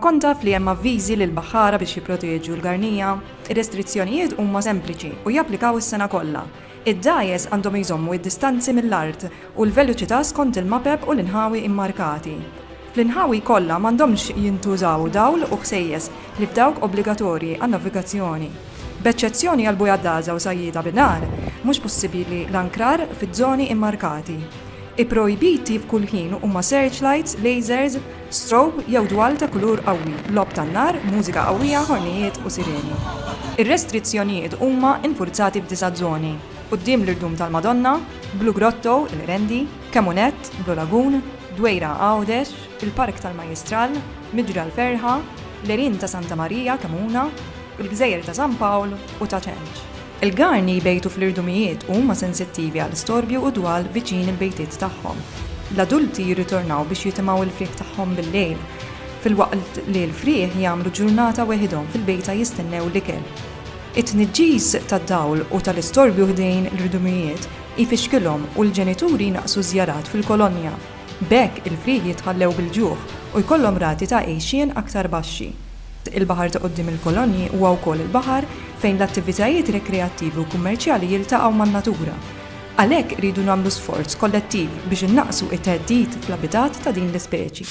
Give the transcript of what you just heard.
Kont taf li hemm avviżi lil baħħara biex jipproteġu l-garnija. Ir-restrizzjonijiet huma sempliċi u japplikaw is-sena kollha. Id-dajes għandhom jżommu id-distanzi mill-art u l-veloċità skont il-mapep u l-inħawi immarkati. Fl-inħawi kollha m'għandhomx jintużaw dawl u ħsejjes li f'dawk obbligatorji għan-navigazzjoni. B'eċċezzjoni għal bujaddaża u sajjieda bin-nar, mhux possibbli l-ankrar fiż-żoni immarkati. Ipprojbiti f'kull ħin huma searchlights, lasers, strobe jew dwal ta' kulur qawwi, lob tan-nar, mużika qawwija, ħornijiet u sireni. Ir-restrizzjonijiet huma infurzati f'disa' żoni. Quddiem l-Irdum tal-Madonna, Blue Grotto, il-Rendi, Kemunet, Blue Lagoon, Dwejra Għawdex, il-Park tal-Majistral, Midra l-Ferħa, l-Erin ta' Santa Marija, Kamuna, il-Gżejjer ta' San Pawl u ta' Ċenċ. Il-garni jbejtu fl-irdumijiet huma sensittivi għal storbju u dwal viċin il-bejtiet tagħhom. L-adulti jirritornaw biex jitimgħu il-frieq tagħhom bil-lejl, filwaqt li l-frieq jagħmlu ġurnata weħidhom fil-bejta jistennew l-ikel. It-tniġġis tad-dawl u tal-istorbju ħdejn l-irdumijiet jfixkilhom u l-ġenituri naqsu żjarat fil-kolonja. B'hekk il-frieq jitħallew bil-ġuħ u jkollhom rati ta' għejxien aktar baxxi. Il-baħar ta' qudiem il-kolonji huwa wkoll il-baħar fejn l-attivitajiet rekreattivi u kummerċjali jiltaqgħu man-natura. Għalhekk iridu nagħmlu sforz kollettiv biex innaqsu t-theddid fl-abitat ta' din l-ispeċi.